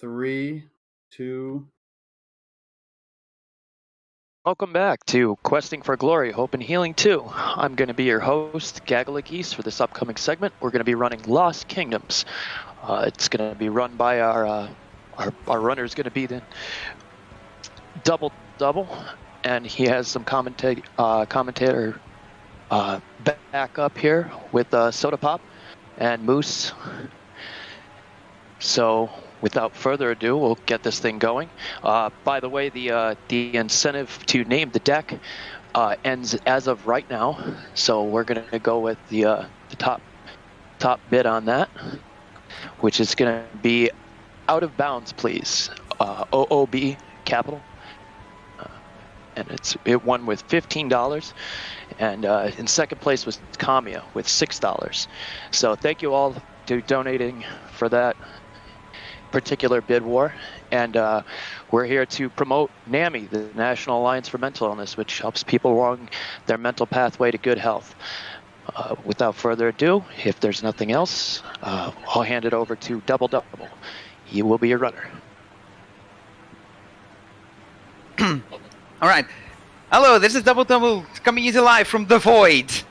3, 2. Welcome back to Questing for Glory, Hope and Healing 2. I'm going to be your host, Gagalic East, for this upcoming segment. We're going to be running Lost Kingdoms. It's going to be run by our runner is going to be the DoubleDubbel, and he has some commentator back up here with Soda Pop and Moose. So, without further ado, we'll get this thing going. By the way, the incentive to name the deck ends as of right now, so we're going to go with the top bid on that, which is going to be Out of Bounds, please. OOB capital, and it won with $15, and in second place was Kamiya with $6. So thank you all to donating for that particular bid war, and we're here to promote NAMI, the National Alliance for Mental Illness, which helps people along their mental pathway to good health. Without further ado, if there's nothing else, I'll hand it over to DoubleDubbel. He will be your runner. All right. Hello, this is DoubleDubbel coming to you live from the Void.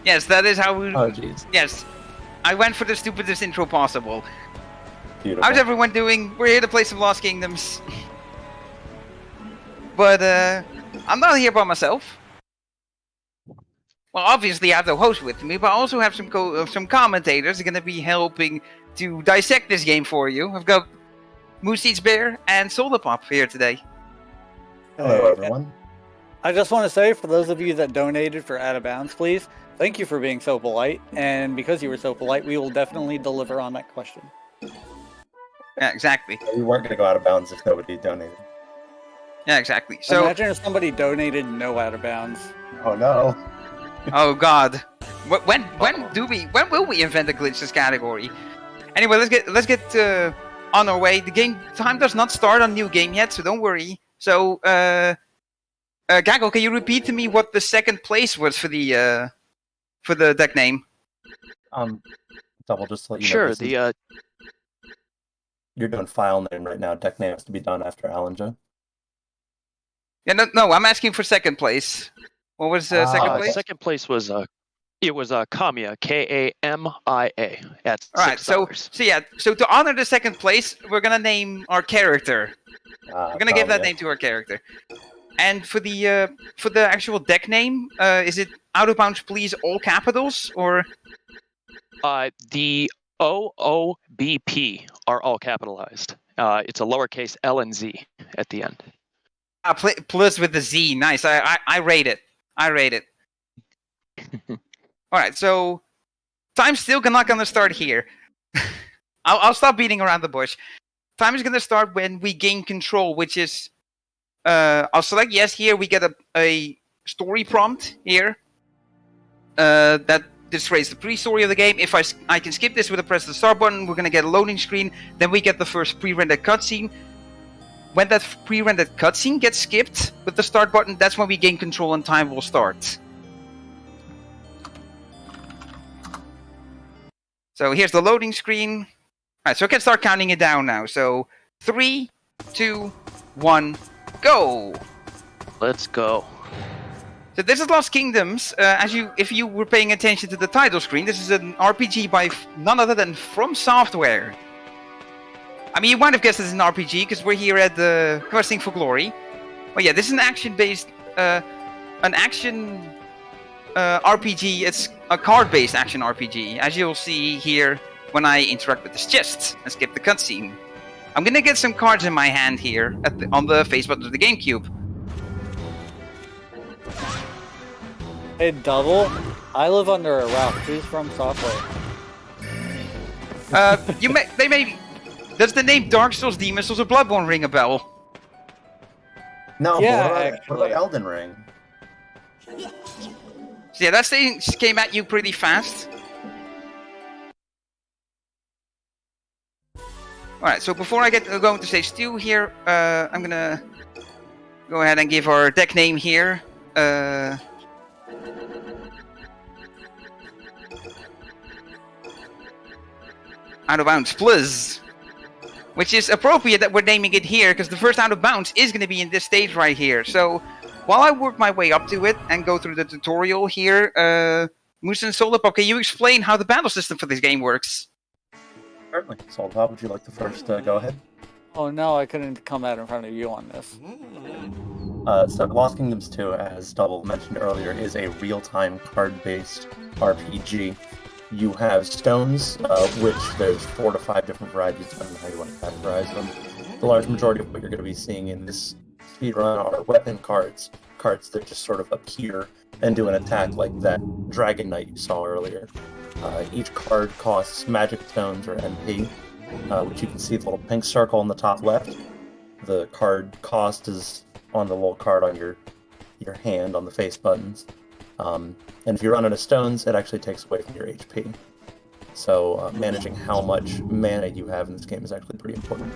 Yes, that is how we... Oh, jeez. Yes. I went for the stupidest intro possible. Beautiful. How's everyone doing? We're here to play some Lost Kingdoms. But, I'm not here by myself. Well, obviously I have the host with me, but I also have some commentators who are going to be helping to dissect this game for you. I've got Moose Eats Bear and Soda Pop here today. Hello, everyone. I just want to say, for those of you that donated for Out of Bounds, please, thank you for being so polite. And because you were so polite, we will definitely deliver on that question. Yeah, exactly. We weren't going to go out of bounds if nobody donated. Yeah, exactly. So imagine if somebody donated no Out of Bounds. Oh no. Oh God. When will we invent a glitches category? Anyway, let's get on our way. The game time does not start on new game yet, so don't worry. So Gaggle, can you repeat to me what the second place was for the deck name? Double, just to let you Sure. know. You're doing file name right now. Deck name has to be done after Allenja. Yeah, no, I'm asking for second place. What was second place? Second place was Kamiya, K-A-M-I-A, at $6. All right, so to honor the second place, we're gonna name our character. We're gonna give that name to our character. And for the actual deck name, is it Out of Bounds, please, all capitals, or? The OOBP are all capitalized. It's a lowercase L and Z at the end. Plus with the Z, nice. I rate it. I rate it. All right, so time's still not gonna start here. I'll stop beating around the bush. Time is gonna start when we gain control, which is I'll select yes here. We get a story prompt here that displays the pre-story of the game. If I can skip this with a press the start button, we're gonna get a loading screen. Then we get the first pre-rendered cutscene. When that pre-rendered cutscene gets skipped with the start button, that's when we gain control and time will start. So here's the loading screen. All right, so I can start counting it down now. So 3, 2, 1, go! Let's go. So this is Lost Kingdoms. If you were paying attention to the title screen, this is an RPG by none other than From Software. I mean, you might have guessed this is an RPG because we're here at the Questing for Glory. But yeah, this is an action-based, RPG. It's a card-based action RPG, as you'll see here when I interact with this chest and skip the cutscene. I'm gonna get some cards in my hand here on the face button of the GameCube. Hey, Double, I live under a rock. Who's From Software? Does the name Dark Souls, Demon Souls, or Bloodborne ring a bell? No, yeah, what about Elden Ring? So yeah, that thing came at you pretty fast. Alright, so before I go into stage 2 here, I'm gonna go ahead and give our deck name here. Out of Bounds Plus. Which is appropriate that we're naming it here, because the first Out of Bounds is going to be in this stage right here. So, while I work my way up to it and go through the tutorial here, Moose and Solopop, can you explain how the battle system for this game works? Certainly. Solopop, would you like to first go ahead? Oh no, I couldn't come out in front of you on this. So Lost Kingdoms 2, as Double mentioned earlier, is a real-time card-based RPG. You have stones, which there's 4 to 5 different varieties, depending on how you want to categorize them. The large majority of what you're going to be seeing in this speedrun are weapon cards, cards that just sort of appear and do an attack like that Dragon Knight you saw earlier. Each card costs magic stones or MP, which you can see the little pink circle on the top left. The card cost is on the little card on your hand on the face buttons. And if you run out of stones, it actually takes away from your HP. So managing how much mana you have in this game is actually pretty important.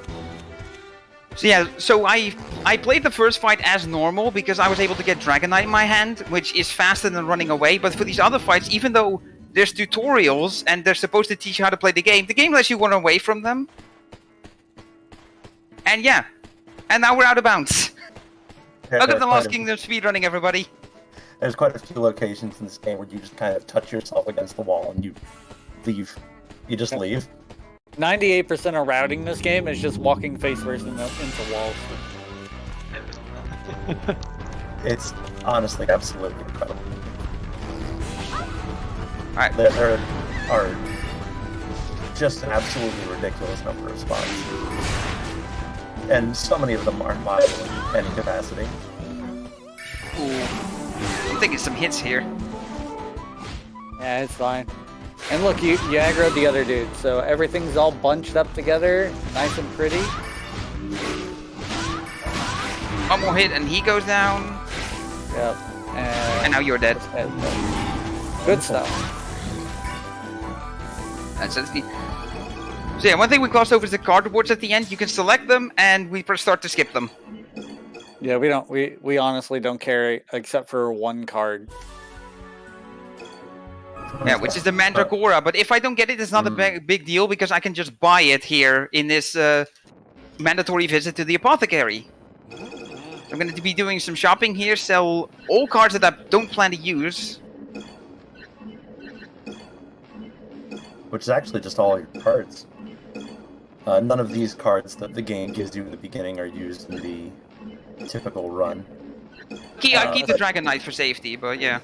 So yeah, so I played the first fight as normal because I was able to get Dragon Knight in my hand, which is faster than running away. But for these other fights, even though there's tutorials and they're supposed to teach you how to play the game lets you run away from them. And yeah, and now we're out of bounds. Look at the Lost Kingdom speedrunning, everybody. There's quite a few locations in this game where you just kind of touch yourself against the wall and you leave. You just leave. 98% of routing this game is just walking face first into walls. It's honestly absolutely incredible. Alright. There are just an absolutely ridiculous number of spots. And so many of them aren't viable in any capacity. Ooh. I'm taking some hits here. Yeah, it's fine. And look, you aggroed the other dude, so everything's all bunched up together, nice and pretty. One more hit and he goes down. Yep. And now you're dead. Good stuff. That's it. So yeah, one thing we glossed over is the card rewards at the end. You can select them and we start to skip them. Yeah, we honestly don't care except for one card. Yeah, which is the Mandragora. But if I don't get it, it's not a big deal because I can just buy it here in this mandatory visit to the apothecary. I'm going to be doing some shopping here, sell all cards that I don't plan to use. Which is actually just all your cards. None of these cards that the game gives you in the beginning are used in the typical run. I keep the Dragon Knight for safety, but yeah.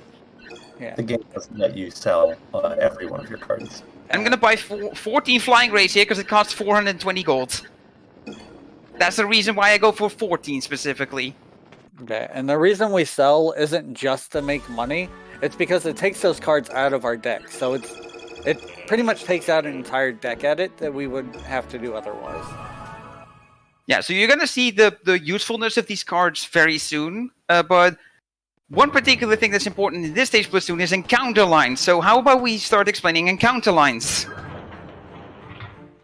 Yeah. The game doesn't let you sell every one of your cards. I'm gonna buy 14 Flying Rays here because it costs 420 gold. That's the reason why I go for 14 specifically. Okay, and the reason we sell isn't just to make money. It's because it takes those cards out of our deck. So it pretty much takes out an entire deck edit that we would have to do otherwise. Yeah, so you're gonna see the usefulness of these cards very soon. But one particular thing that's important in this stage platoon is encounter lines. So how about we start explaining encounter lines?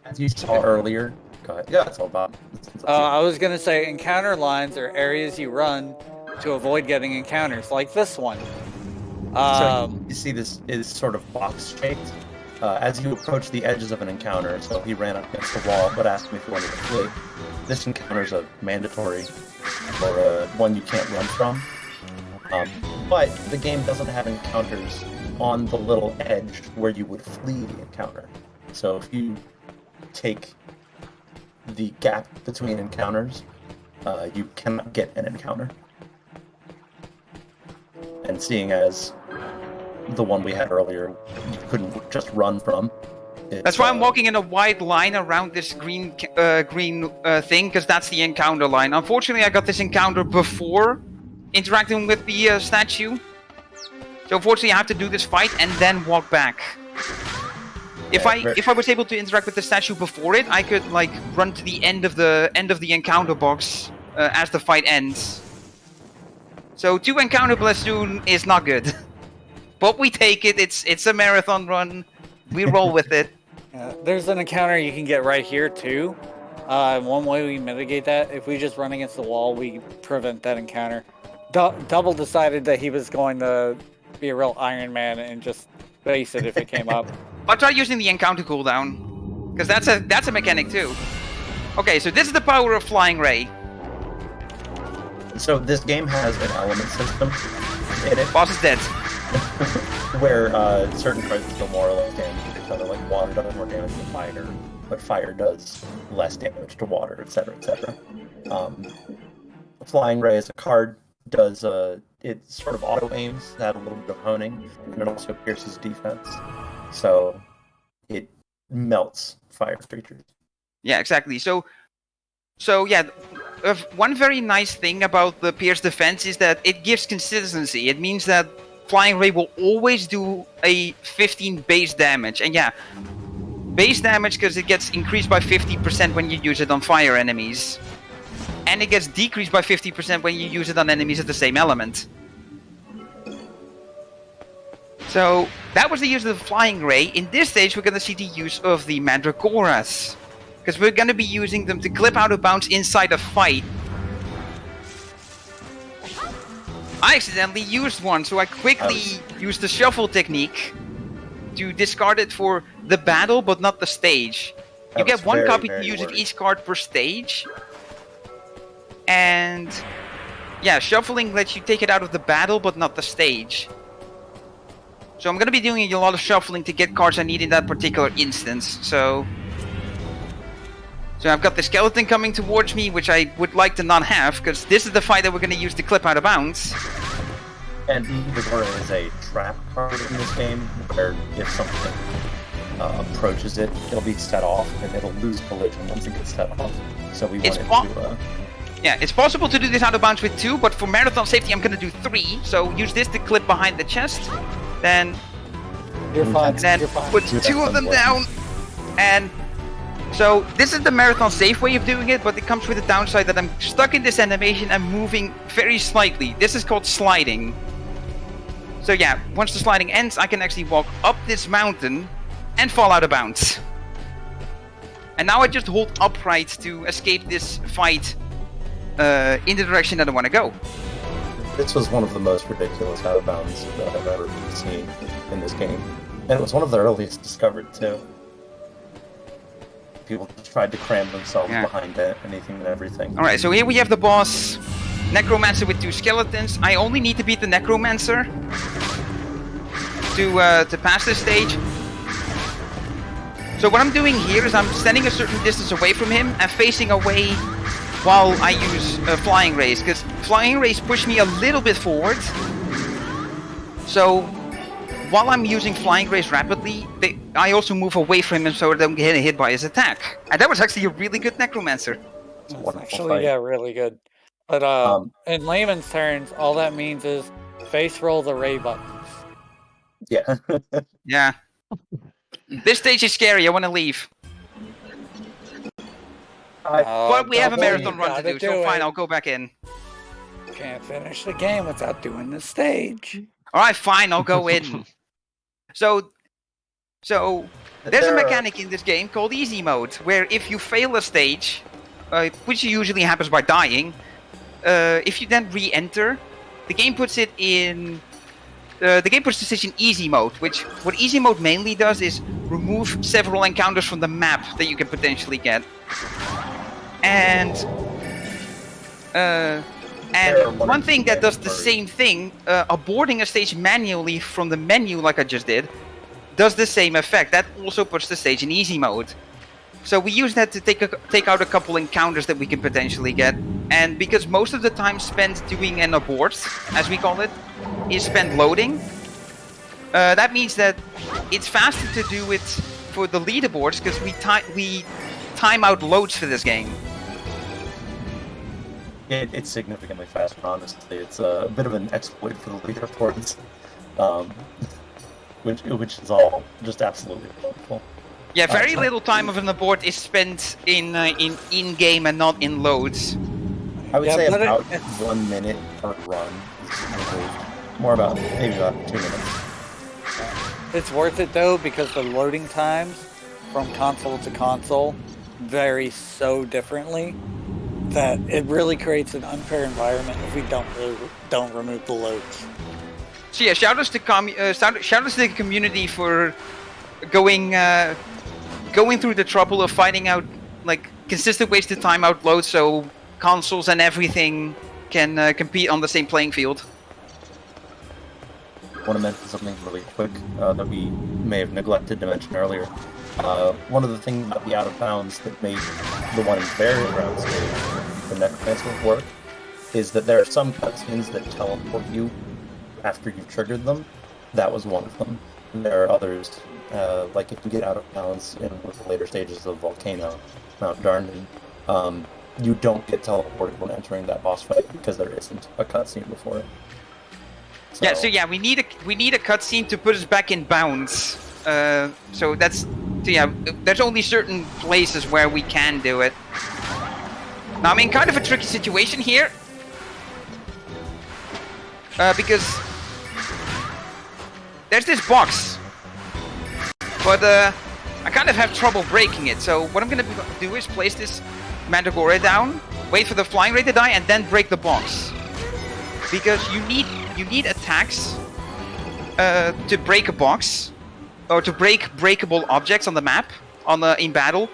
As you saw earlier, go ahead. Yeah, it's all about. I was going to say encounter lines are areas you run to avoid getting encounters, like this one. So you see this is sort of box-shaped. As you approach the edges of an encounter, so he ran up against the wall but asked me if he wanted to flee. This encounter is a mandatory, or one you can't run from. But the game doesn't have encounters on the little edge where you would flee the encounter. So if you take the gap between encounters, you cannot get an encounter. And seeing as the one we had earlier, you couldn't just run from. That's why I'm walking in a wide line around this green thing, because that's the encounter line. Unfortunately, I got this encounter before interacting with the statue. So unfortunately I have to do this fight and then walk back. If I was able to interact with the statue before it, I could like run to the end of the encounter box as the fight ends. So 2 encounter platoon is not good. But we take it, it's a marathon run. We roll with it. There's an encounter you can get right here too. One way we mitigate that, if we just run against the wall, we prevent that encounter. Double decided that he was going to be a real Iron Man and just face it if it came up. I'll try using the encounter cooldown, Because that's a mechanic too. Okay, so this is the power of Flying Ray. So this game has an element system in it Boss is dead. where certain cards deal more or less damage to each other, like water does more damage to fire, but fire does less damage to water, etc., etc. Flying Ray as a card does it sort of auto aims, that a little bit of honing, and it also pierces defense, so it melts fire creatures. Yeah, exactly. So yeah, one very nice thing about the Pierce defense is that it gives consistency. It means that Flying Ray will always do a 15 base damage. And yeah, base damage because it gets increased by 50% when you use it on fire enemies. And it gets decreased by 50% when you use it on enemies of the same element. So that was the use of the Flying Ray. In this stage, we're going to see the use of the Mandragoras. Because we're going to be using them to clip out of bounds inside a fight. I accidentally used one, so I quickly used the shuffle technique to discard it for the battle, but not the stage. You get one copy to use of each card per stage. And yeah, shuffling lets you take it out of the battle, but not the stage. So I'm going to be doing a lot of shuffling to get cards I need in that particular instance. So I've got the skeleton coming towards me, which I would like to not have, because this is the fight that we're going to use to clip out of bounds. And Vigora is a trap card in this game, where if something approaches it, it'll be set off, and it'll lose collision once it gets set off. So we want it to... Yeah, it's possible to do this out of bounds with 2, but for marathon safety I'm going to do 3. So use this to clip behind the chest, then... You're fine. And then put 2 of them down, and... So this is the marathon safe way of doing it, but it comes with the downside that I'm stuck in this animation and moving very slightly. This is called sliding. So yeah, once the sliding ends, I can actually walk up this mountain and fall out of bounds. And now I just hold upright to escape this fight in the direction that I want to go. This was one of the most ridiculous out of bounds that I've ever seen in this game. And it was one of the earliest discovered too. People tried to cram themselves behind anything and everything. Alright, so here we have the boss, Necromancer with 2 skeletons. I only need to beat the Necromancer to pass this stage. So what I'm doing here is I'm standing a certain distance away from him and facing away while I use Flying Rays, because Flying Rays push me a little bit forward. So while I'm using Flying Rays rapidly, I also move away from him so I don't get hit by his attack. And that was actually a really good Necromancer. Actually, yeah, really good. But in layman's terms, all that means is face roll the Ray buttons. Yeah. Yeah. This stage is scary. I want to leave. But we have a marathon run to do, so fine, I'll go back in. Can't finish the game without doing the stage. Alright, fine, I'll go in. So there's a mechanic in this game called easy mode, where if you fail a stage, which usually happens by dying, if you then re-enter, the game puts it in... the game puts the stage in easy mode, which what easy mode mainly does is remove several encounters from the map that you can potentially get. And one thing that does the same thing, aborting a stage manually from the menu like I just did, does the same effect. That also puts the stage in easy mode. So we use that to take out a couple encounters that we can potentially get. And because most of the time spent doing an abort, as we call it, is spent loading, that means that it's faster to do it for the leaderboards because we time out loads for this game. It's significantly faster, honestly. It's a bit of an exploit for the leaderboards, which is all just absolutely wonderful. Yeah, very little time of an abort is spent in-game and not in loads. I would say about 1 minute per run. Maybe about 2 minutes. It's worth it though because the loading times from console to console vary so differently that it really creates an unfair environment if we don't remove the loads. So yeah, shout outs to the community for going going through the trouble of finding out like consistent ways to time out loads so consoles and everything can compete on the same playing field. I want to mention something really quick that we may have neglected to mention earlier. One of the things about the out of bounds that made the one in Fairies round stage, the Necromancer, work is that there are some cutscenes that teleport you after you've triggered them. That was one of them. And there are others, like if you get out of bounds in one of the later stages of Volcano, Mount Darnton, you don't get teleported when entering that boss fight because there isn't a cutscene before it. So we need a cutscene to put us back in bounds. There's only certain places where we can do it. Now, I mean, kind of a tricky situation here. Because there's this box. But I kind of have trouble breaking it. So what I'm going to do is place this Mandragora down, wait for the flying ray to die, and then break the box. Because you need attacks to break a box, or to break breakable objects on the map in battle.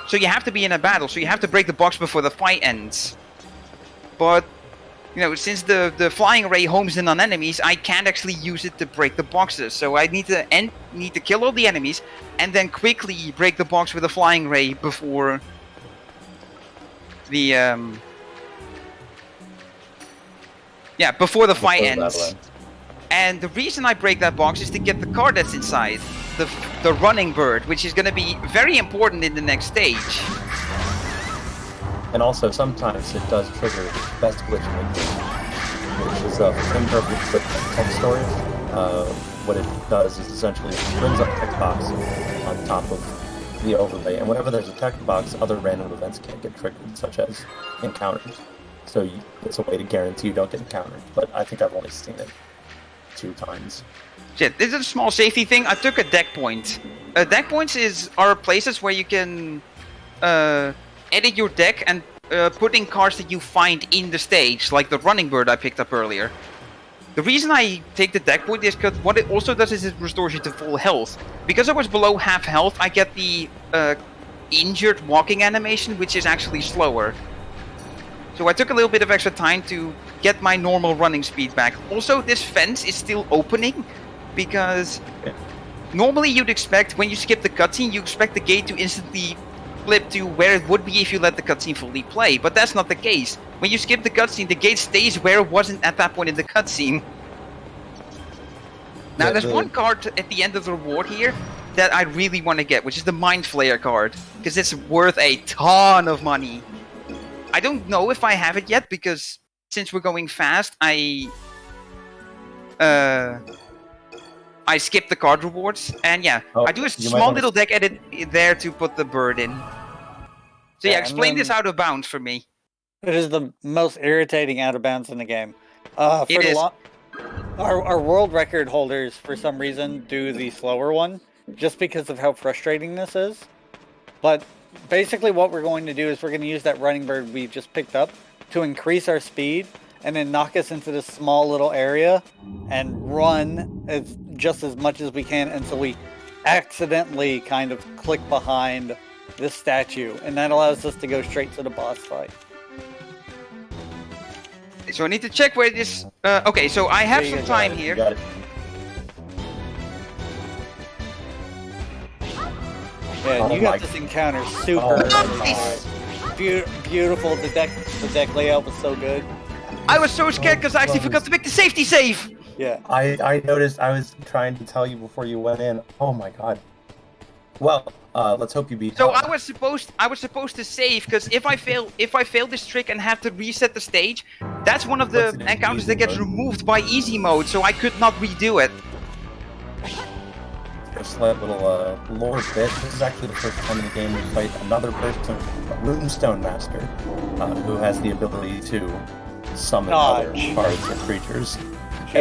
So you have to be in a battle. So you have to break the box before the fight ends. But since the flying ray homes in on enemies, I can't actually use it to break the boxes. So I need to kill all the enemies and then quickly break the box with a flying ray before the before the fight ends. And the reason I break that box is to get the card that's inside, the running bird, which is going to be very important in the next stage. And also, sometimes it does trigger best glitch in the game, which is imperfect but text storage. What it does is essentially it brings up text box on top of the overlay, and whenever there's a text box, other random events can't get triggered, such as encounters. So it's a way to guarantee you don't get encountered, but I think I've only seen it 2 times. Shit, this is a small safety thing. I took a deck point. Deck points are places where you can edit your deck and put in cards that you find in the stage, like the running bird I picked up earlier. The reason I take the deck point is because what it also does is it restores you to full health. Because I was below half health, I get the injured walking animation, which is actually slower. So I took a little bit of extra time to get my normal running speed back. Also, this fence is still opening, because normally you'd expect, when you skip the cutscene, you expect the gate to instantly flip to where it would be if you let the cutscene fully play. But that's not the case. When you skip the cutscene, the gate stays where it wasn't at that point in the cutscene. Now, there's one card at the end of the reward here that I really want to get, which is the Mind Flayer card, because it's worth a ton of money. I don't know if I have it yet, because since we're going fast, I skipped the card rewards, and I do a small little deck edit there to put the bird in. So explain this out of bounds for me. It is the most irritating out of bounds in the game. It is. Our world record holders, for some reason, do the slower one, just because of how frustrating this is. But basically what we're going to do is we're going to use that running bird we just picked up to increase our speed, and then knock us into this small little area and run just as much as we can until we accidentally kind of click behind this statue, and that allows us to go straight to the boss fight. So I need to check where this... okay, so I have some time here. Got it. Yeah, you got this encounter super beautiful. The deck layout was so good. I was so scared because I actually forgot to make the safety save. Yeah. I noticed. I was trying to tell you before you went in. Oh my god. Well, let's hope you beat. So I was supposed to save, because if I fail this trick and have to reset the stage, that's one of the encounters that gets removed by easy mode. So I could not redo it. A slight little lore bit. This is actually the first time in the game we fight another person, a Runestone Master, who has the ability to summon other cards or creatures. She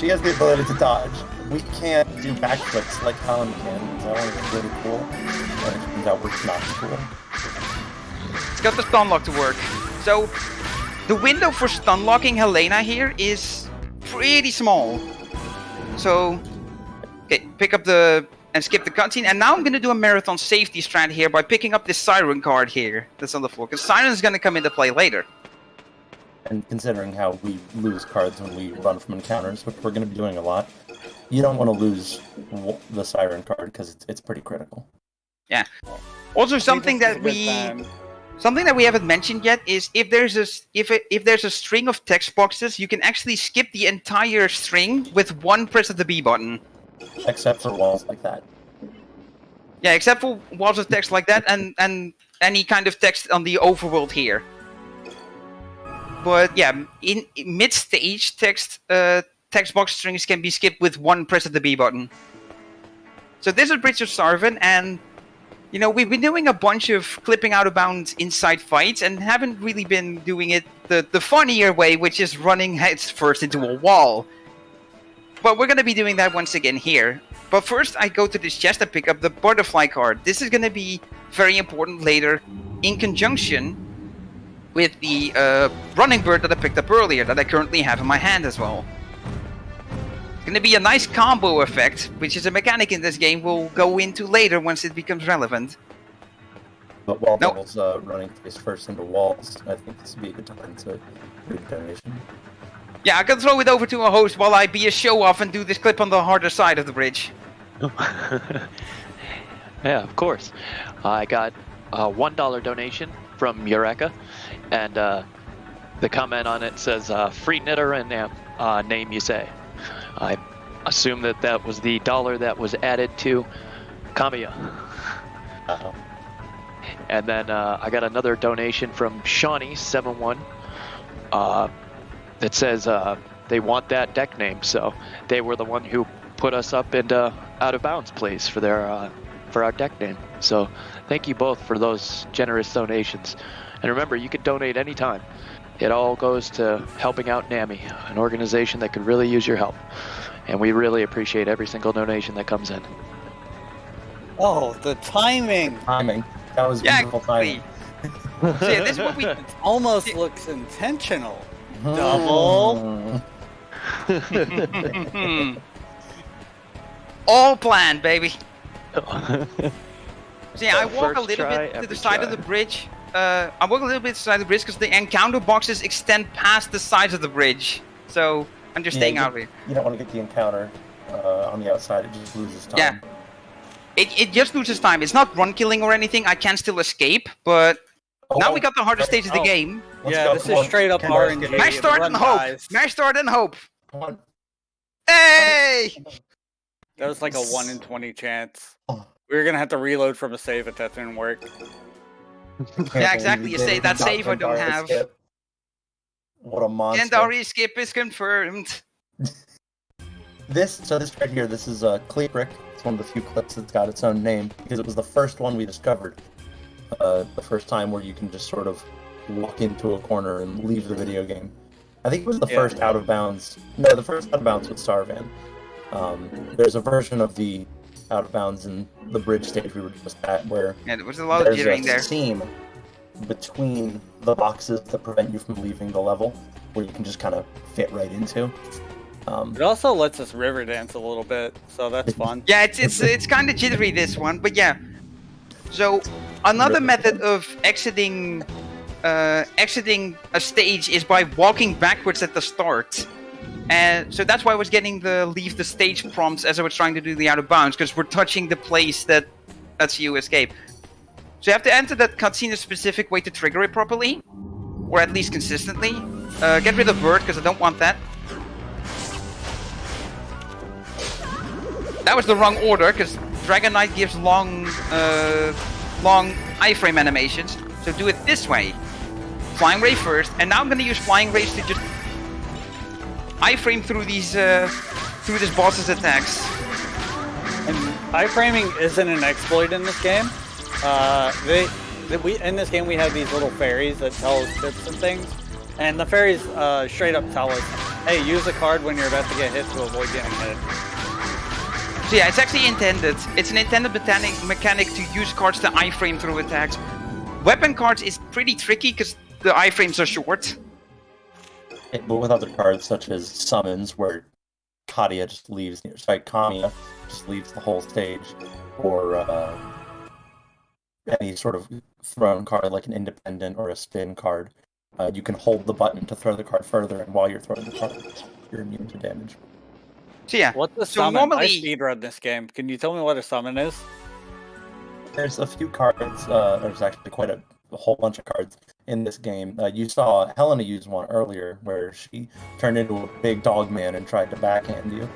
has the ability to dodge. We can't do backflips like Helen can, so it's really cool. And it turns out we're not cool. It's got the stun lock to work. So the window for stun locking Helena here is pretty small. So okay, pick up the and skip the cutscene. And now I'm going to do a marathon safety strat here by picking up this Siren card here that's on the floor. Because Siren's going to come into play later. And considering how we lose cards when we run from encounters, which we're going to be doing a lot, you don't want to lose the Siren card because it's pretty critical. Yeah. Also, something that we haven't mentioned yet is if there's a string of text boxes, you can actually skip the entire string with one press of the B button. Except for walls like that. Yeah, except for walls of text like that and any kind of text on the overworld here. But yeah, in mid-stage text box strings can be skipped with one press of the B button. So this is Bridge of Sarvin, and you know, we've been doing a bunch of clipping out of bounds inside fights and haven't really been doing it the funnier way, which is running heads first into a wall. But we're going to be doing that once again here. But first I go to this chest and pick up the butterfly card. This is going to be very important later in conjunction with the running bird that I picked up earlier that I currently have in my hand as well. It's going to be a nice combo effect, which is a mechanic in this game we'll go into later once it becomes relevant. But while Devil's running face first into walls, I think this would be a good time to do a donation. Yeah, I can throw it over to a host while I be a show-off and do this clip on the harder side of the bridge. Yeah, of course. I got a $1 donation from Eureka, and the comment on it says, free knitter and name you say. I assume that was the dollar that was added to Kamiya. Uh-oh. And then I got another donation from Shawnee71 that says they want that deck name, so they were the one who put us up into Out of Bounds place for their for our deck name. So thank you both for those generous donations. And remember, you can donate anytime. It all goes to helping out NAMI, an organization that could really use your help. And we really appreciate every single donation that comes in. Oh, the timing! Timing. That was beautiful timing. So yeah, this is what we... It almost looks intentional. Double. All planned, baby. So yeah, I walk a little bit to the side of the bridge. I walk a little bit to the side of the bridge because the encounter boxes extend past the sides of the bridge. So I'm just staying out here. You don't want to get the encounter on the outside. It just loses time. Yeah. It just loses time. It's not run killing or anything. I can still escape, but now we got the hardest stage of the game. This is straight up RNG. Mash start and hope. Mash start and hope. Come on. Hey! That was like a 1 in 20 chance. We were gonna have to reload from a save if that didn't work. Yeah, exactly. You say that save I don't have. Skip. What a monster. Legendary skip is confirmed. This right here, this is Kleeprick. It's one of the few clips that's got its own name because it was the first one we discovered. The first time where you can just sort of walk into a corner and leave the video game. I think it was the first out of bounds. No, the first out of bounds with Sarvan. There's a version of the out of bounds in the bridge stage we were just at where there was a lot of jittering there. There's a seam between the boxes that prevent you from leaving the level where you can just kind of fit right into. It also lets us river dance a little bit, so that's fun. Yeah, it's kind of jittery, this one, but yeah. So another method of exiting a stage is by walking backwards at the start. And so that's why I was getting the leave the stage prompts as I was trying to do the out of bounds, because we're touching the place that lets you escape. So you have to enter that cutscene a specific way to trigger it properly, or at least consistently. Get rid of Bird, because I don't want that. That was the wrong order, because Dragon Knight gives long iframe animations. So do it this way. Flying Ray first, and now I'm going to use Flying Rays to just iframe through these through this boss's attacks. And iframing isn't an exploit in this game. In this game we have these little fairies that tell us tips and things, and the fairies straight up tell us, "Hey, use a card when you're about to get hit to avoid getting hit." So yeah, it's actually intended. It's an intended mechanic to use cards to iframe through attacks. Weapon cards is pretty tricky because the iframes are short. But with other cards such as summons, where Kamiya just leaves, just leaves the whole stage, or any sort of thrown card like an independent or a spin card, you can hold the button to throw the card further, and while you're throwing the card, you're immune to damage. So yeah, What's the So summon? normally- I speedrun this game. Can you tell me what a summon is? There's a few cards, there's actually quite a whole bunch of cards in this game. You saw Helena use one earlier where she turned into a big dog man and tried to backhand you.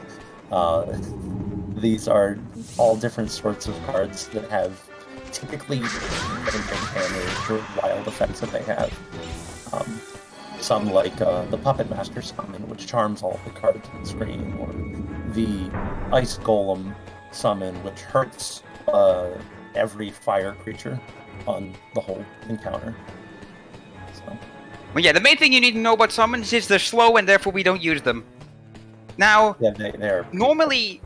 These are all different sorts of cards that have typically damage or wild effects that they have. Some like the Puppet Master summon, which charms all of the cards on the screen, or the Ice Golem summon, which hurts every fire creature on the whole encounter. So. well, yeah, the main thing you need to know about summons is they're slow and therefore we don't use them. Now, Yeah, they're normally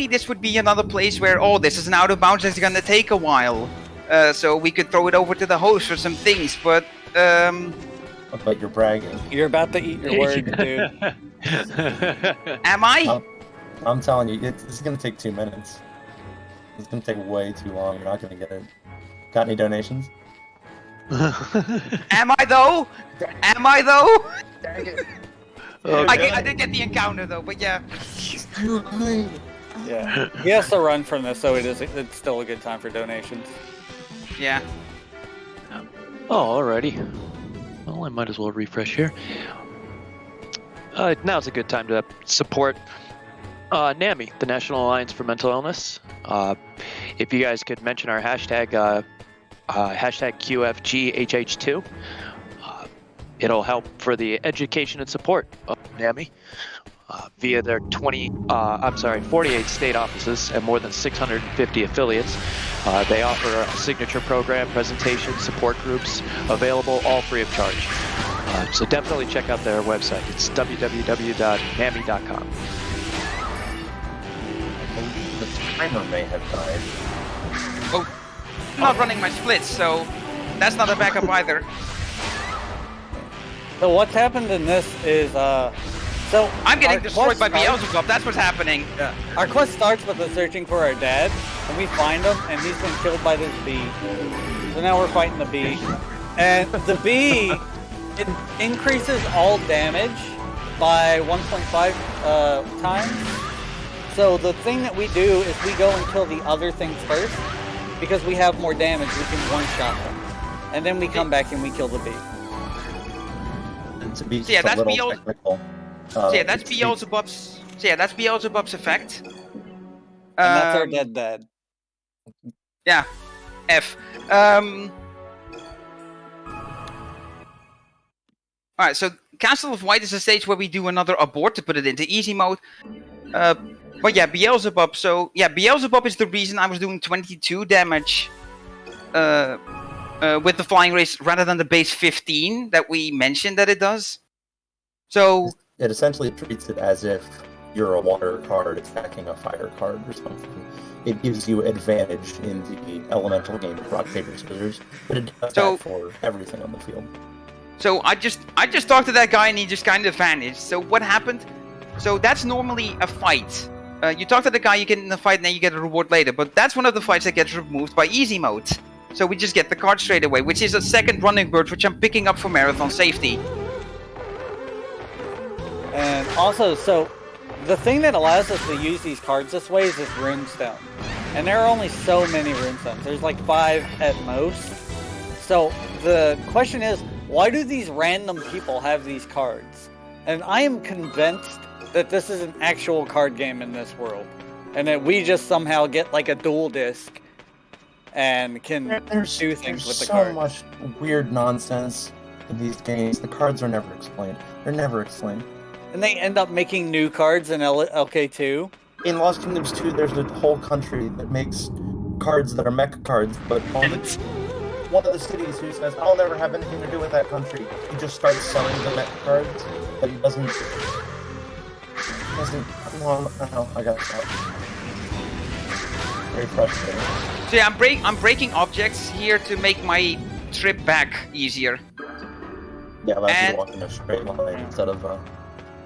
this would be another place where, oh, this is an out of bounds, it's gonna take a while. So we could throw it over to the host for some things, but but you're bragging. You're about to eat your words, dude. am I? I'm telling you, it's gonna take 2 minutes. It's gonna take way too long. You're not gonna get it. Got any donations? Am I though? Am I though? Okay. I did get the encounter though, but yeah. Yeah. He has to run from this, so it's still a good time for donations. Yeah. Oh, alrighty. Well, I might as well refresh here. Now's a good time to support NAMI, the National Alliance for Mental Illness. If you guys could mention our hashtag, hashtag QFGHH2, it'll help for the education and support of NAMI via their 48 state offices and more than 650 affiliates. They offer a signature program, presentation, support groups, available all free of charge. So definitely check out their website. It's www.nami.com. The timer may have died. Oh, I'm not running my splits, so that's not a backup either. So what's happened in this is, so I'm getting our destroyed by quest starts- Beelzebub. That's what's happening. Yeah. Our quest starts with us searching for our dad, and we find him, and he's been killed by this bee. So now we're fighting the bee, and the bee it increases all damage by 1.5 times. So the thing that we do is we go and kill the other things first, because we have more damage. We can one-shot them, and then we come back and we kill the bee. And to be So yeah, just a that's little technical. So yeah, that's it's Beelzebub's. So yeah, that's Beelzebub's effect. And that's our Um, dead dad. Yeah, F. All right, so Castle of White is a stage where we do another abort to put it into easy mode. But yeah, Beelzebub. So yeah, Beelzebub is the reason I was doing 22 damage with the flying race rather than the base 15 that we mentioned that it does. So It essentially treats it as if you're a water card attacking a fire card or something. It gives you advantage in the elemental game of rock, paper, scissors, but it does So- that for everything on the field. So I just talked to that guy and he just kind of vanished. So what happened? So that's normally a fight. You talk to the guy, you get in the fight, and then you get a reward later. But that's one of the fights that gets removed by easy mode. So we just get the card straight away, which is a second running bird, which I'm picking up for marathon safety. And also, so the thing that allows us to use these cards this way is this runestone. And there are only so many runestones. There's like 5 at most. So the question is, why do these random people have these cards? And I am convinced that this is an actual card game in this world. And that we just somehow get like a dual disc and can There's do things with the so card. much weird nonsense in these games. The cards are never explained. They're never explained. And they end up making new cards in LK2. In Lost Kingdoms 2, there's a whole country that makes cards that are mecha cards, but one of the cities who says, I'll never have anything to do with that country, he just starts selling the mecha cards, but he doesn't, well, I got that. Very frustrating. So yeah, I'm breaking objects here to make my trip back easier. Yeah, allows you And- to walk in a straight line instead of,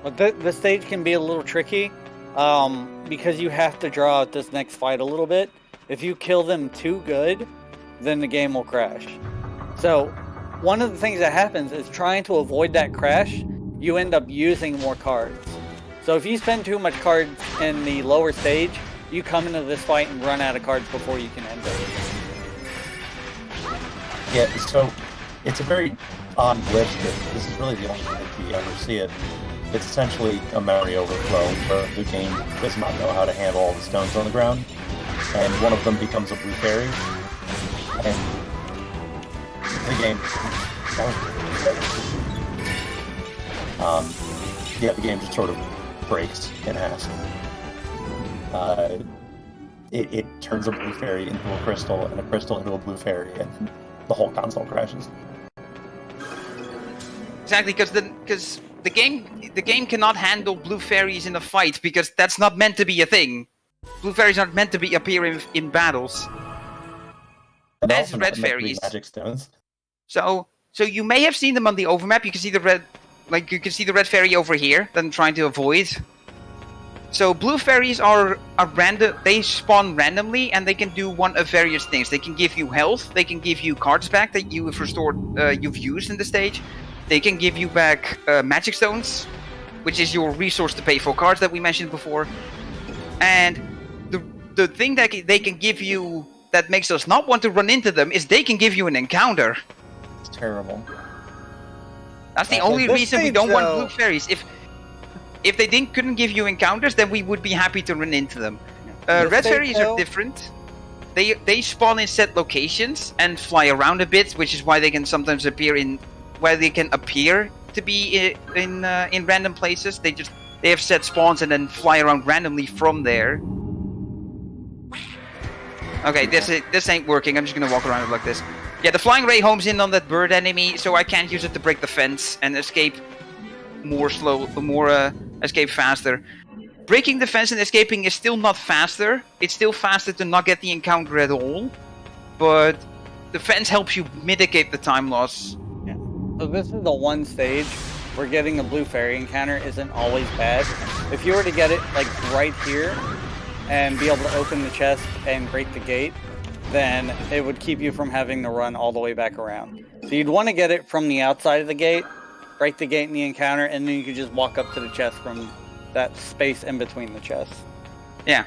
But the stage can be a little tricky because you have to draw out this next fight a little bit. If you kill them too good, then the game will crash. So, one of the things that happens is trying to avoid that crash, you end up using more cards. So if you spend too much cards in the lower stage, you come into this fight and run out of cards before you can end it. Yeah, so it's a very odd glitch, but this is really the only way that we ever see it. It's essentially a memory overflow where the game does not know how to handle all the stones on the ground, and one of them becomes a blue fairy, and the game... yeah, the game just sort of breaks in half. It turns a blue fairy into a crystal, and a crystal into a blue fairy, and the whole console crashes. Exactly, because the game cannot handle blue fairies in a fight, because that's not meant to be a thing. Blue fairies aren't meant to be appear in battles. And As also red not meant to be fairies. magic stones. So you may have seen them on the overmap. You can see the red, you can see the red fairy over here that I'm trying to avoid. So blue fairies are random. They spawn randomly, and they can do one of various things. They can give you health. They can give you cards back that you have restored, you've used in the stage. They can give you back magic stones, which is your resource to pay for cards that we mentioned before. And the thing that they can give you that makes us not want to run into them is they can give you an encounter. It's terrible. That's the At only this reason we stage, don't want though- blue fairies. If they couldn't give you encounters, then we would be happy to run into them. This Red stage, fairies though- are different. They spawn in set locations and fly around a bit, which is why they can sometimes appear to be in random places. They have set spawns and then fly around randomly from there. Okay, this ain't working. I'm just gonna walk around like this. Yeah, the flying ray homes in on that bird enemy, so I can't use it to break the fence and escape escape faster. Breaking the fence and escaping is still not faster. It's still faster to not get the encounter at all, but the fence helps you mitigate the time loss. So this is the one stage where getting a blue fairy encounter isn't always bad. If you were to get it like right here and be able to open the chest and break the gate, then it would keep you from having to run all the way back around. So you'd want to get it from the outside of the gate, break the gate in the encounter, and then you could just walk up to the chest from that space in between the chests. Yeah.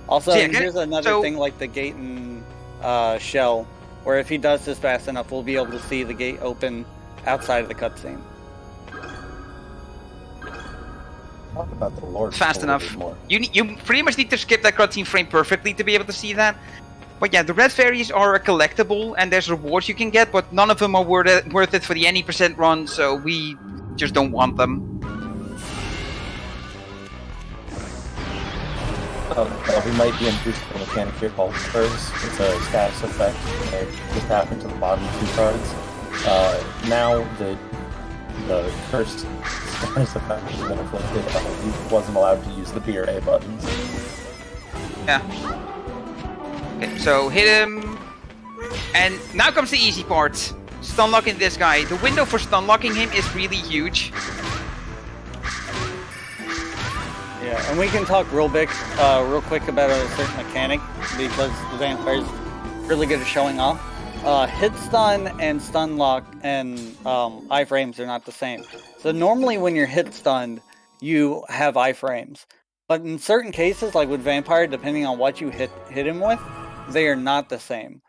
Also, So, yeah, here's another thing like the gate and shell, where if he does this fast enough, we'll be able to see the gate open outside of the cutscene. Talk about the Lord Fast a little enough. bit more. You pretty much need to skip that cutscene frame perfectly to be able to see that. But yeah, the red fairies are a collectible, and there's rewards you can get, but none of them are worth it for the any percent run, so we just don't want them. We might be introduced to a mechanic here called Curves. It's a status effect. It just happened to the bottom two cards. Now the cursed status effect has been inflicted. He wasn't allowed to use the B or A buttons. Yeah. Okay, so hit him. And now comes the easy part. Stun locking this guy. The window for stun locking him is really huge. Yeah, and we can talk real quick about a certain mechanic, because the vampire's really good at showing off. Hit stun and stun lock and iframes are not the same. So normally when you're hit stunned, you have iframes. But in certain cases, like with Vampire, depending on what you hit him with, they are not the same.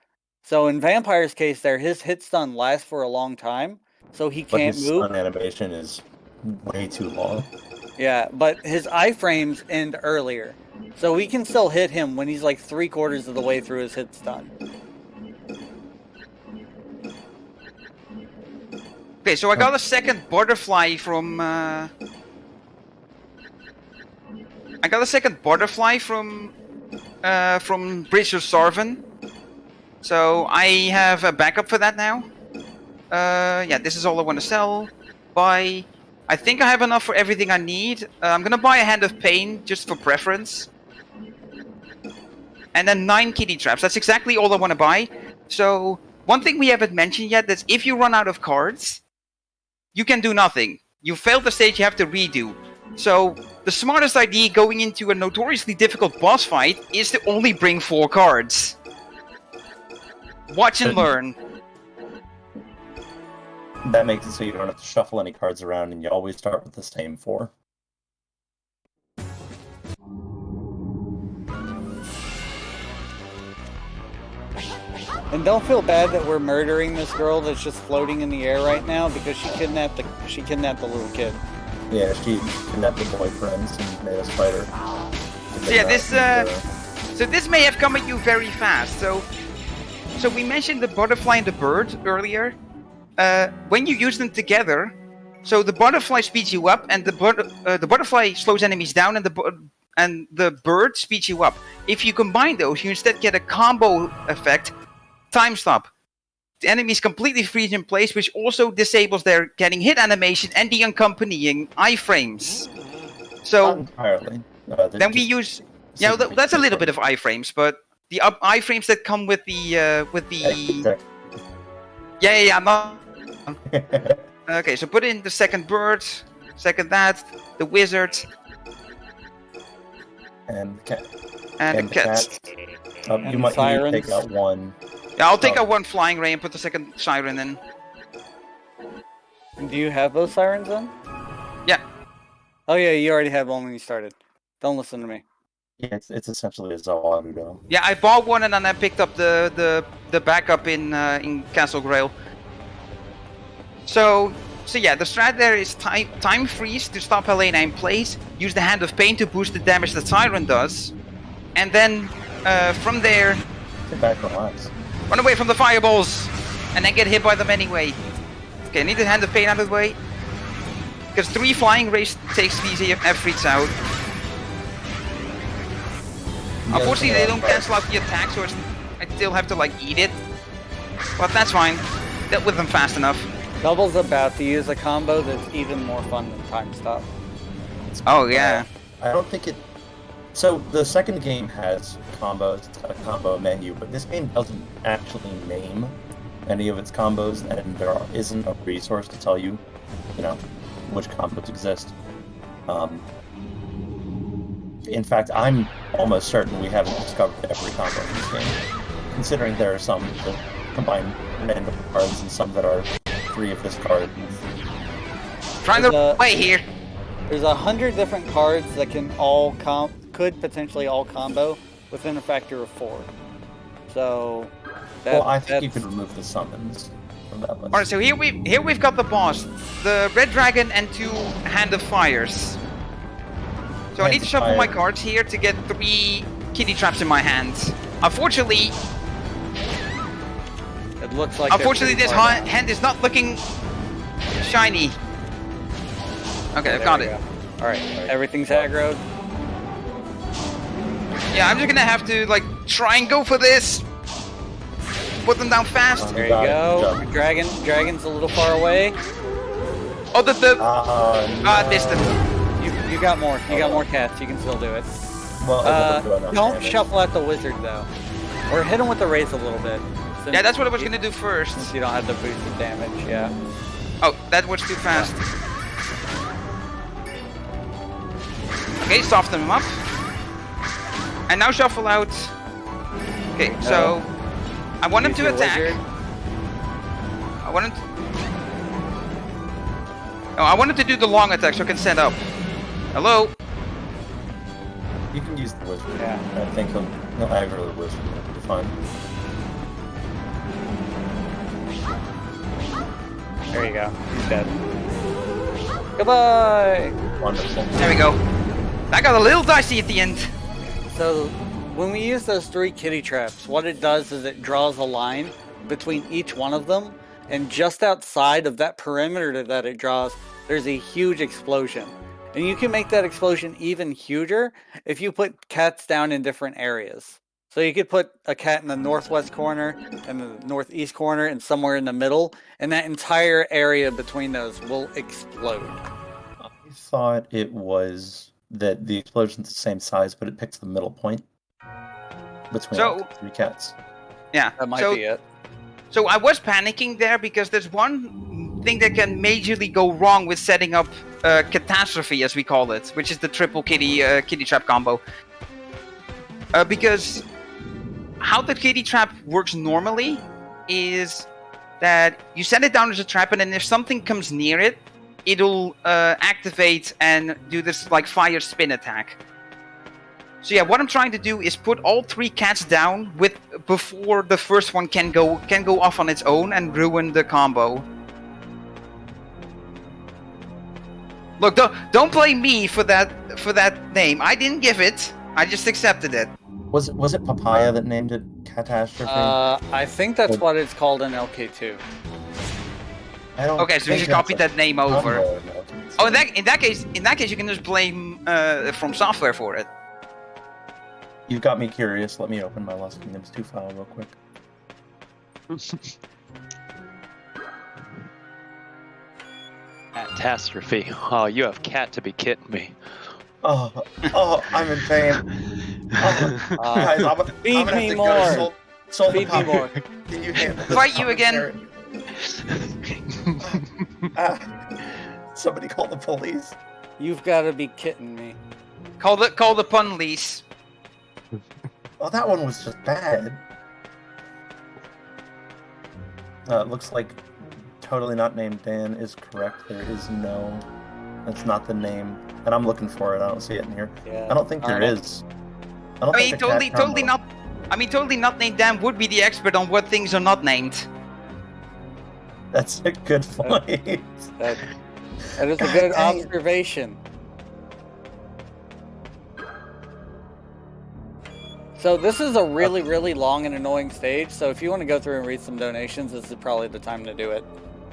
So in Vampire's case there, his hit stun lasts for a long time, so he But can't his move. stun animation is way too long. Yeah, but his iframes end earlier. So we can still hit him when he's like 3/4 of the way through his hit stun. Okay, so I got a second butterfly from Bridge of Sarvan. So I have a backup for that now. Yeah, this is all I want to sell. Buy. I think I have enough for everything I need. I'm gonna buy a Hand of Pain just for preference. And then 9 kitty traps. That's exactly all I want to buy. So one thing we haven't mentioned yet is if you run out of cards, you can do nothing. You failed the stage, you have to redo. So the smartest idea going into a notoriously difficult boss fight is to only bring 4 cards. Watch and learn. That makes it so you don't have to shuffle any cards around, and you always start with the same 4. And don't feel bad that we're murdering this girl that's just floating in the air right now because she kidnapped the little kid. Yeah, she kidnapped the boyfriends and made us fight her. So yeah, this may have come at you very fast. So we mentioned the butterfly and the bird earlier. When you use them together, so the butterfly speeds you up, and the butterfly slows enemies down, and the bird speeds you up. If you combine those, you instead get a combo effect. Time stop. The enemies completely freeze in place, which also disables their getting hit animation and the accompanying iframes. So entirely. Then we use, that's a little bit of iframes, but the iframes that come with the yeah. I'm not. Okay, so put in the second bird, second that, the wizard, and the cat. And the cat. You might need to take out one. Yeah, I'll take out one flying ray and put the second siren in. Do you have those sirens in? Yeah. Oh yeah, you already have one when you started. Don't listen to me. Yeah, it's essentially a Zawagudel. Yeah, I bought one and then I picked up the backup in Castle Grail. So yeah, the strat there is time freeze to stop Helena in place. Use the Hand of Pain to boost the damage that Siren does, and then from there, get back, relax. Run away from the fireballs, and then get hit by them anyway. Okay, I need the Hand of Pain out of the way, because 3 flying rays takes these Efreets out. Unfortunately, they don't cancel out the attack, so I still have to like eat it. But that's fine. Dealt with them fast enough. Double's about to use a combo that's even more fun than Time Stop. Oh yeah. I don't think it. So the second game has combos, a combo menu, but this game doesn't actually name any of its combos, and there isn't a resource to tell you, which combos exist. In fact, I'm almost certain we haven't discovered every combo in this game, considering there are some that combine random cards and some that are 3 of this card. Trying to play here. There's 100 different cards that can all could potentially all combo within a factor of 4. So, I think you could remove the summons from that list. All right, so here we've got the boss, the Red Dragon and 2 Hand of Fires. So I need to shuffle my cards here to get 3 kitty traps in my hands. Unfortunately, it looks like. Unfortunately, this hand is not looking shiny. Okay, I've got it. All right, everything's aggroed. Yeah, I'm just gonna have to try and go for this. Put them down fast. There you go. Dragon's a little far away. Oh, missed him. You got more. You got more cats. You can still do it. Well, don't shuffle out the wizard though, or hit him with the raise a little bit. Yeah, that's what I was gonna do first. Since you don't have the boosted damage, yeah. Oh, that was too fast. Okay, soften him up. And now shuffle out. Okay, so I want him to attack. I want him to... Oh, I want him to do the long attack so I can set up. Hello? You can use the wizard. Yeah. I think he'll aggro the wizard. It'll be fine. There you go. He's dead. Goodbye! Wonderful. There we go. That got a little dicey at the end. So, when we use those 3 kitty traps, what it does is it draws a line between each one of them, and just outside of that perimeter that it draws, there's a huge explosion. And you can make that explosion even huger if you put cats down in different areas. So you could put a cat in the northwest corner, and the northeast corner, and somewhere in the middle, and that entire area between those will explode. I thought it was that the explosion's the same size, but it picks the middle point between the 3 cats. Yeah, That might be it. So I was panicking there because there's one thing that can majorly go wrong with setting up Catastrophe, as we call it, which is the triple kitty trap combo. Because how the kitty trap works normally is that you set it down as a trap, and then if something comes near it, it'll activate and do this like fire spin attack. So yeah, what I'm trying to do is put all 3 cats down before the first one can go off on its own and ruin the combo. Look, don't blame me for that name. I didn't give it. I just accepted it. Was it Papaya that named it Catastrophe? I think that's what it's called in LK2. I don't Okay, so we think just copied that's that name a over. combo in LK2. Oh, in that case, you can just blame From Software for it. You got me curious. Let me open my Lost Kingdoms 2 file real quick. Catastrophe. Oh, you have cat to be kidding me. Oh, I'm in pain. Oh, guys, I'm Feed gonna me have to more. go Soul Feed me more. Can you handle this Fight you again. Somebody call the police. You've got to be kidding me. Call the pun lease. Oh, that one was just bad. It looks like totally not named Dan is correct. There is no. That's not the name. And I'm looking for it. I don't see it in here. Yeah. I don't think there is. I don't I mean, think the cat totally combo- not. I mean, totally not named Dan would be the expert on what things are not named. That's a good point. That is a God good dang it. observation. So this is a really, really long and annoying stage. So if you want to go through and read some donations, this is probably the time to do it.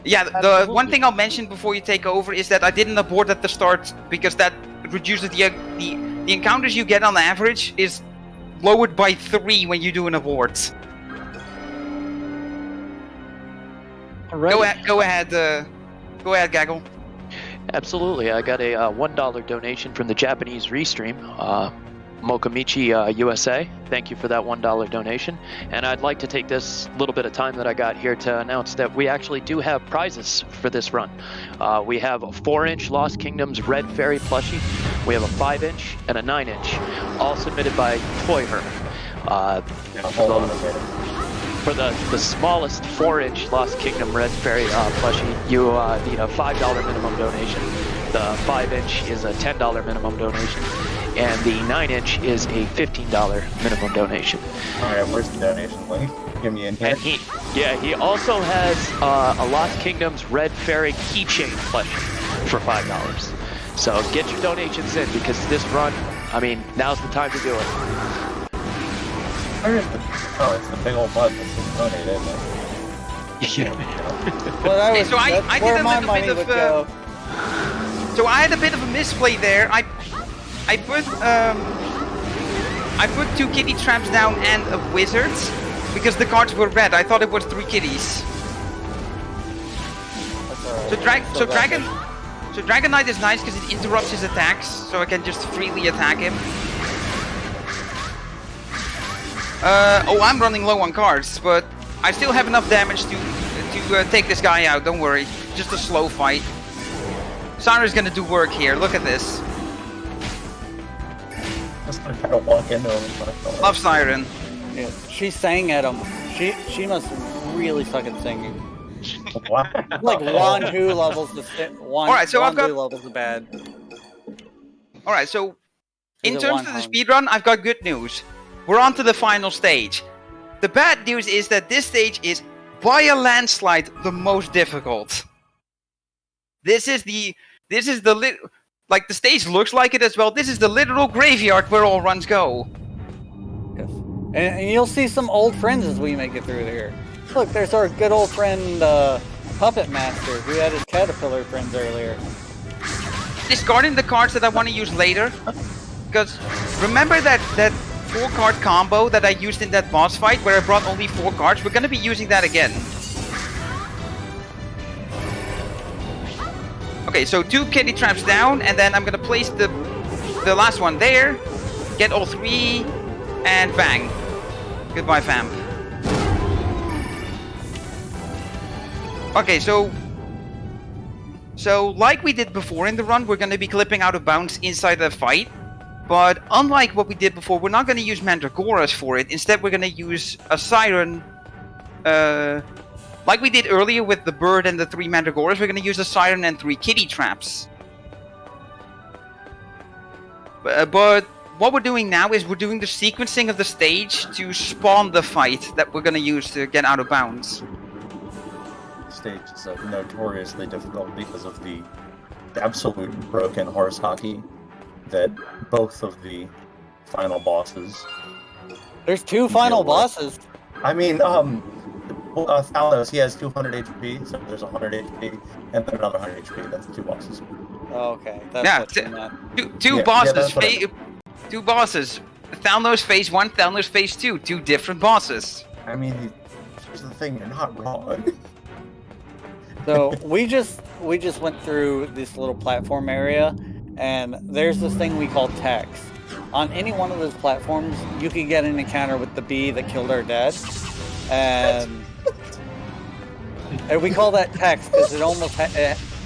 Yeah, the one thing I'll mention before you take over is that I didn't abort at the start because that reduces the encounters you get on average is lowered by 3 when you do an abort. Alright. Go ahead, Gaggle. Absolutely. I got a $1 donation from the Japanese Restream, Mokamichi USA. Thank you for that $1 donation. And I'd like to take this little bit of time that I got here to announce that we actually do have prizes for this run. We have a 4-inch Lost Kingdoms Red Fairy plushie. We have a 5-inch and a 9-inch, all submitted by Toy Her. Hold on a minute. For the smallest 4-inch Lost Kingdom Red Fairy plushie, you need a $5 minimum donation. The 5-inch is a $10 minimum donation, and the 9-inch is a $15 minimum donation. Alright, where's the donation link? Give me in here. And he also has a Lost Kingdoms Red Fairy keychain plushie for $5. So get your donations in because this run, I mean, now's the time to do it. Where is the... Oh, it's the big old button that says donate, isn't it? Yeah. Well, Okay, that's so I did where a my little money bit would of, go. So I had a bit of a misplay there. I put 2 kitty traps down and a wizard because the cards were red. I thought it was 3 kitties. That's alright. So Dragon Knight is nice because it interrupts his attacks, so I can just freely attack him. Oh, I'm running low on cards, but I still have enough damage to take this guy out. Don't worry, just a slow fight. Siren's gonna do work here. Look at this. Just gonna try to walk into him. Love Siren. Yeah, she sang at him. She must really suck at singing. Wow. Like Wanhu levels the Alright, so I've got- levels the bad. All right, so in Is it terms one of the hung? speedrun, I've got good news. We're on to the final stage. The bad news is that this stage is by a landslide the most difficult. This is the like the stage looks like it as well. This is the literal graveyard where all runs go. Yes. And you'll see some old friends as we make it through here. Look, there's our good old friend Puppet Master who had his caterpillar friends earlier. Discarding the cards that I want to use later, because remember that 4-card combo that I used in that boss fight where I brought only 4 cards? We're going to be using that again. Okay, so 2 kitty traps down, and then I'm going to place the last one there, get all 3, and bang. Goodbye, fam. Okay, so So, like we did before in the run, we're going to be clipping out of bounds inside the fight. But unlike what we did before, we're not going to use Mandragoras for it. Instead, we're going to use a Siren. Like we did earlier with the bird and the 3 Mandragoras, we're going to use a Siren and 3 kitty traps. But what we're doing now is we're doing the sequencing of the stage to spawn the fight that we're going to use to get out of bounds. Stage is notoriously difficult because of the absolute broken horse hockey that both of the final bosses. There's 2 final bosses. I mean, Thanos, he has 200 HP, so there's 100 HP, and then another 100 HP. That's 2 bosses. Oh, okay. That's what you meant. Two bosses. Two bosses. Thanos phase 1, Thanos phase 2. 2 different bosses. I mean, here's the thing, you're not wrong. So we just went through this little platform area, and there's this thing we call text. On any one of those platforms, you can get an encounter with the bee that killed our dad, and we call that text because it almost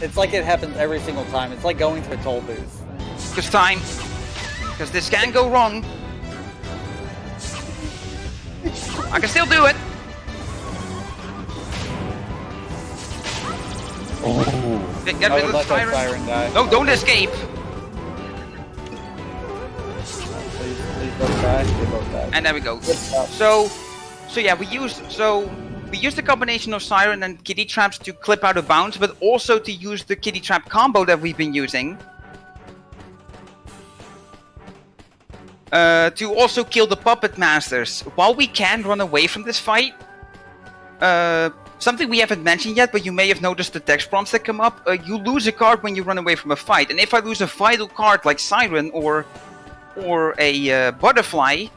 it's like it happens every single time. It's like going to a toll booth. Because this can go wrong. I can still do it. Oh. Get rid of the siren. Die. No, don't escape. Please don't die. They both die. And there we go. So yeah, we used a combination of siren and kitty traps to clip out of bounds, but also to use the kitty trap combo that we've been using. To also kill the puppet masters. While we can run away from this fight, something we haven't mentioned yet, but you may have noticed the text prompts that come up. You lose a card when you run away from a fight, and if I lose a vital card like Siren or a butterfly,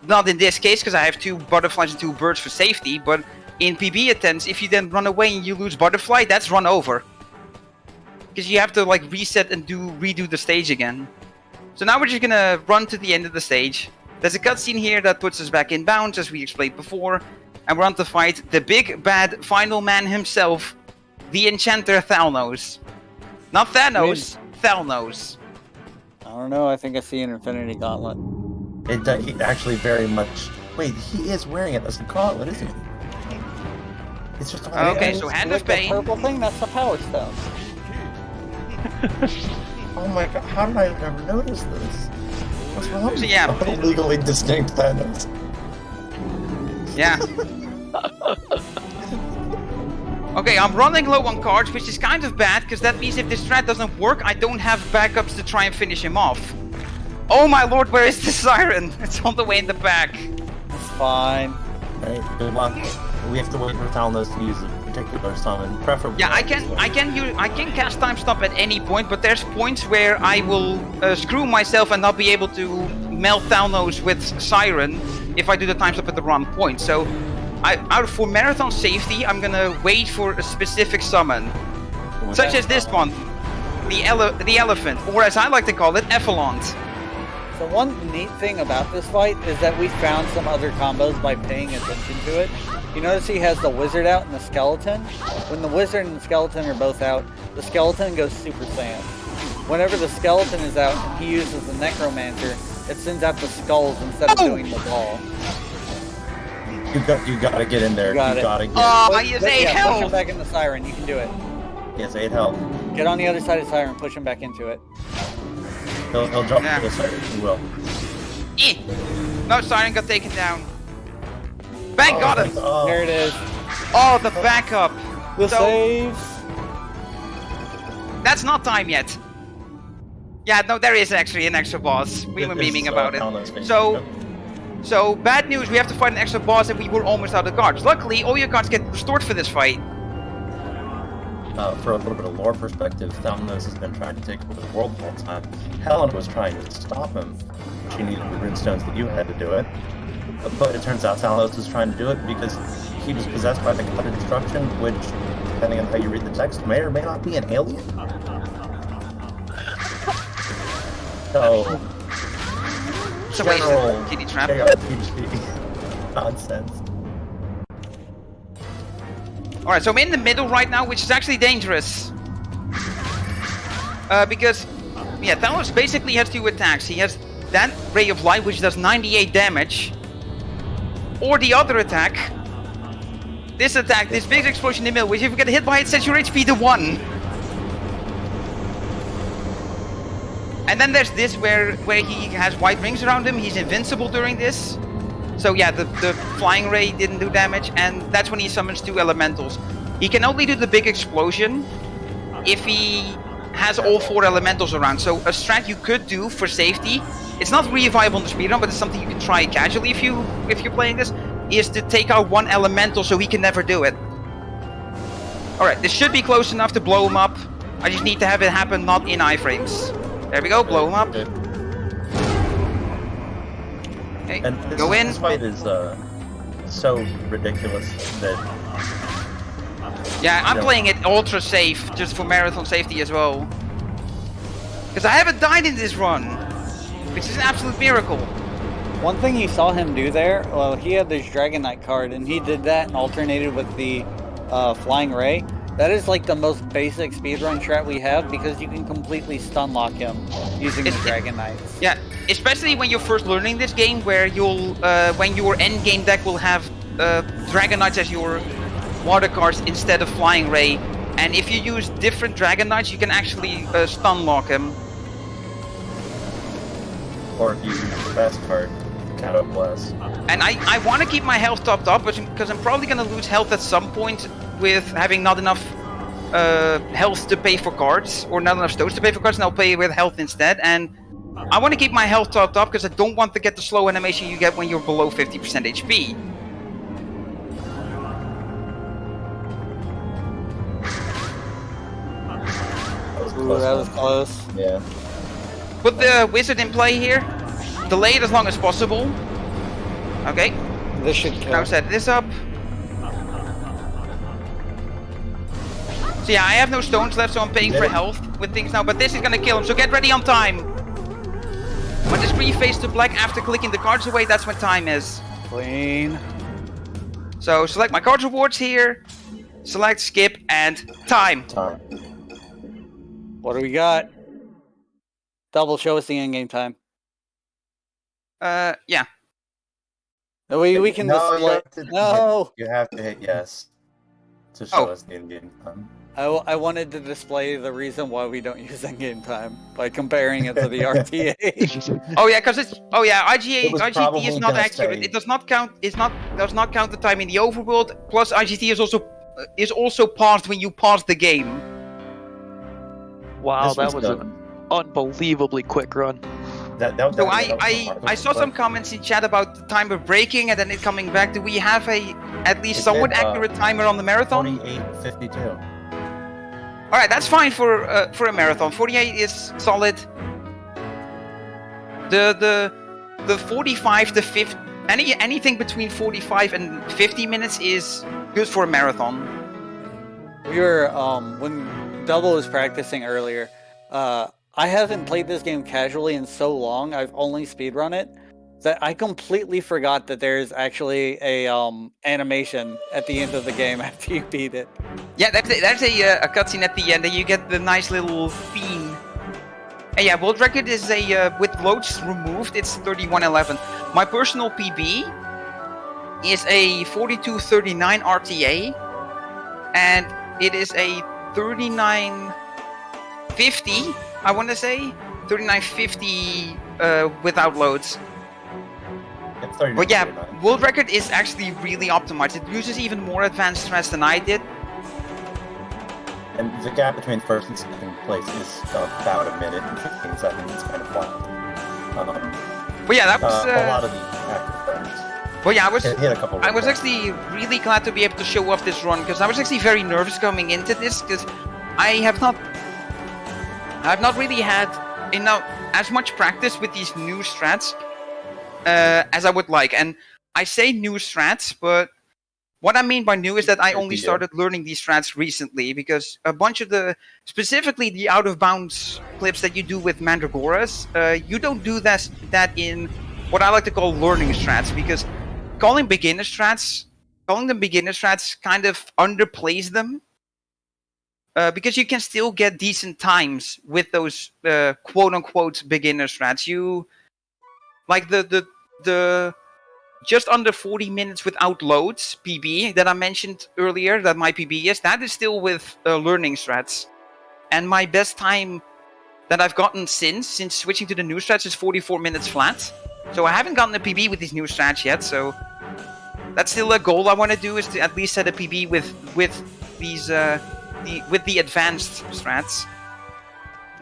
not in this case because I have 2 butterflies and 2 birds for safety, but in PB attempts, if you then run away and you lose butterfly, that's run over. Because you have to like reset and redo the stage again. So now we're just gonna run to the end of the stage. There's a cutscene here that puts us back in bounds, as we explained before. And we're on to fight the big bad final man himself, the Enchanter Thalnos. Not Thanos, Thalnos. I don't know. I think I see an Infinity Gauntlet. He actually very much. Wait, he is wearing it as a gauntlet, isn't he? It's just okay, so Hand of Pain. The purple thing, that's the Power Stone. Oh my god, how did I never notice this? What's wrong? So yeah, legally distinct Thanos. Yeah. Okay, I'm running low on cards, which is kind of bad, because that means if this strat doesn't work, I don't have backups to try and finish him off. Oh my lord, where is the siren? It's on the way in the back. It's fine. Right, good luck. We have to wait for Thanos to use a particular summon, preferably. Yeah, I can cast Time Stop at any point, but there's points where I will screw myself and not be able to melt Thanos with Siren if I do the Time Stop at the wrong point. So, for marathon safety, I'm gonna wait for a specific summon, such as this one, the elephant, or as I like to call it, Ephelont. So one neat thing about this fight is that we found some other combos by paying attention to it. You notice he has the wizard out and the skeleton. When the wizard and the skeleton are both out, the skeleton goes Super Saiyan. Whenever the skeleton is out and he uses the Necromancer, it sends out the skulls instead of doing the ball. You gotta get in there. You gotta get. Oh, I use 8 Push him health. back into Siren. You can do it. He has 8 health. Get on the other side of Siren. Push him back into it. He'll jump to the side. He will. No, Siren got taken down. Bang, got him. There it is. Oh, the backup. The saves. That's not time yet. Yeah, no, there is actually an extra boss. We were memeing about it. So, bad news, we have to fight an extra boss and we were almost out of cards. Luckily, all your cards get restored for this fight. For a little bit of lore perspective, Thanos has been trying to take over the world the whole time. Helen was trying to stop him. She needed the runestones that you had to do it. But it turns out Thanos was trying to do it because he was possessed by the God of Destruction, which, depending on how you read the text, may or may not be an alien. So, So wait, general kitty trap. JRPG nonsense. Alright, so I'm in the middle right now, which is actually dangerous. Because Thanos basically has 2 attacks. He has that Ray of Light, which does 98 damage, or the other attack. This attack, this big explosion in the middle, which if you get hit by it, sets your HP to 1. And then there's this where he has white rings around him. He's invincible during this. So yeah, the flying ray didn't do damage, and that's when he summons 2 elementals. He can only do the big explosion if he has all 4 elementals around. So a strat you could do for safety, it's not really viable in the speedrun, but it's something you can try casually if you're playing this, is to take out 1 elemental so he can never do it. Alright, this should be close enough to blow him up. I just need to have it happen not in iframes. There we go, blow him up. Okay, And go in. This fight is so ridiculous that... Yeah, I'm playing it ultra safe, just for marathon safety as well. Because I haven't died in this run, which is an absolute miracle. One thing you saw him do there, well, he had this Dragon Knight card, and he did that and alternated with the Flying Ray. That is like the most basic speedrun strat we have, because you can completely stun lock him using the Dragon Knights. Yeah, especially when you're first learning this game, where you'll, when your end game deck will have Dragon Knights as your water cards instead of Flying Ray, and if you use different Dragon Knights, you can actually stun lock him. Or if you use the best card, Shadow Blast. And I want to keep my health topped up, because I'm probably going to lose health at some point with having not enough health to pay for cards, or not enough stones to pay for cards, and I'll pay with health instead. And I want to keep my health topped up, because I don't want to get the slow animation you get when you're below 50% HP. Ooh, that was close. Yeah. Put the wizard in play here. Delay it as long as possible. Okay. This should kill. Now set this up. So yeah, I have no stones left, so I'm paying for health with things now, but this is gonna kill him, so get ready on time. When the screen fades to black after clicking the cards away, that's when time is. Clean. So select my cards rewards here, select skip, and time. Time. What do we got? Double, show us the in-game time. Yeah. We can display. You have to hit yes to show us the in-game time. I wanted to display the reason why we don't use in-game time by comparing it to the RTA. Oh yeah, because it's IGT is probably not gonna accurate. say- It does not count. Does not count the time in the overworld. Plus IGT is also paused when you pause the game. Wow, This that was was an unbelievably quick run. So I saw some comments in chat about the timer breaking and then it coming back. Do we have a at least somewhat accurate timer on the marathon? 48:52. All right, that's fine for a marathon. 48 is solid. The 45 to 50, anything between 45 and 50 minutes is good for a marathon. We were when Double was practicing earlier. I haven't played this game casually in so long. I've only speedrun it that I completely forgot that there's actually a animation at the end of the game after you beat it. Yeah, that's a cutscene at the end, and you get the nice little theme. And yeah, world record is a with loads removed. It's 31:11. My personal PB is a 42:39 RTA, and it is a 39:50. I want to say 39:50 without loads. But yeah, world record is actually really optimized. It uses even more advanced strats than I did. And the gap between first and second place is about a minute and 15 seconds. It's kind of wild. But yeah, that was a lot of the active friends. But yeah, Hit a couple. I was actually really glad to be able to show off this run, because I was actually very nervous coming into this, because I have not really had as much practice with these new strats as I would like. And I say new strats, but what I mean by new is that I only started learning these strats recently, because a bunch of specifically the out of bounds clips that you do with Mandragoras, you don't do that in what I like to call learning strats, because calling them beginner strats kind of underplays them. because you can still get decent times with those quote-unquote beginner strats. You like the just under 40 minutes without loads PB that I mentioned earlier, that my PB is, that is still with learning strats. And my best time that I've gotten since switching to the new strats is 44 minutes flat. So I haven't gotten a PB with these new strats yet, so that's still a goal I want to do, is to at least set a PB with these with the advanced strats.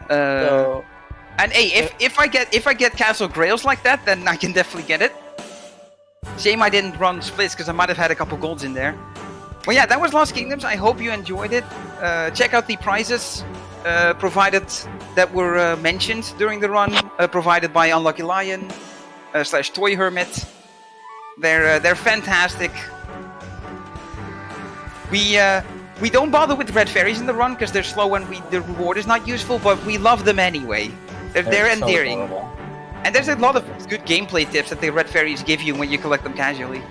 And hey, if I get Castle Grails like that, then I can definitely get it. Shame I didn't run splits, because I might have had a couple golds in there. Well, yeah, that was Lost Kingdoms. I hope you enjoyed it. Check out the prizes provided that were mentioned during the run, provided by Unlucky Lion / Toy Hermit. They're fantastic. We don't bother with red fairies in the run because they're slow and the reward is not useful, but we love them anyway. They're so endearing. adorable. And there's a lot of good gameplay tips that the red fairies give you when you collect them casually.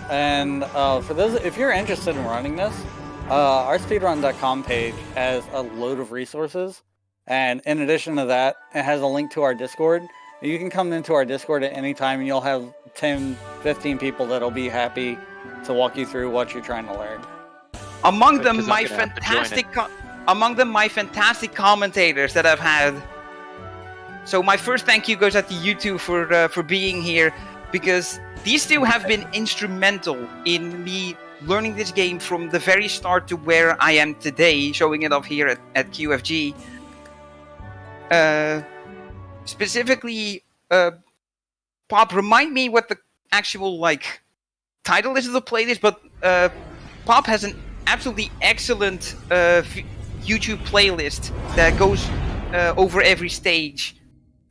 And for those, if you're interested in running this, our speedrun.com page has a load of resources. And in addition to that, it has a link to our Discord. You can come into our Discord at any time and you'll have 10, 15 people that'll be happy to walk you through what you're trying to learn. Among them, my fantastic commentators that I've had. So my first thank you goes out to you two for being here, because these two have been instrumental in me learning this game from the very start to where I am today, showing it off here at QFG. Specifically, Pop, remind me what the actual title is of the playlist, but Pop has an absolutely excellent YouTube playlist that goes over every stage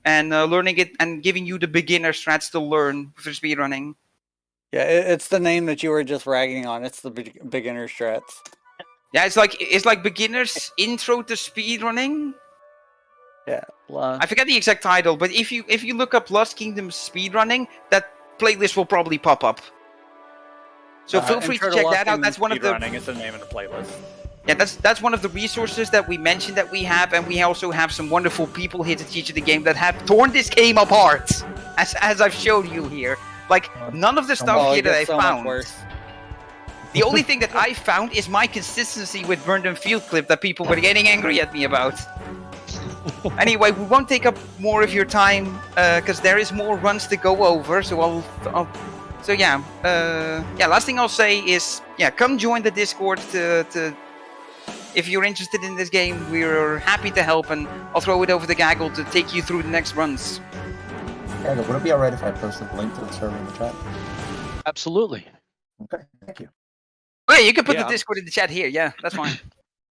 and learning it and giving you the beginner strats to learn for speedrunning. Yeah, it's the name that you were just ragging on. It's the beginner strats. Yeah, it's like beginner's intro to speedrunning. Yeah, I forget the exact title, but if you look up Lost Kingdoms speedrunning, that playlist will probably pop up. So feel free to check that out. That's one of the speedrunning is the name of the playlist. Yeah, that's one of the resources that we mentioned that we have, and we also have some wonderful people here to teach you the game that have torn this game apart, as I've showed you here. None of the stuff here that I found. The only thing that I found is my consistency with Burned and Field clip that people were getting angry at me about. Anyway, we won't take up more of your time because there is more runs to go over. So last thing I'll say is come join the Discord to if you're interested in this game. We're happy to help, and I'll throw it over to Gaggle to take you through the next runs. Gaggle, would it be alright if I posted the link to the server in the chat? Absolutely. Okay, thank you. Oh, yeah, you can put the Discord in the chat here. Yeah, that's fine.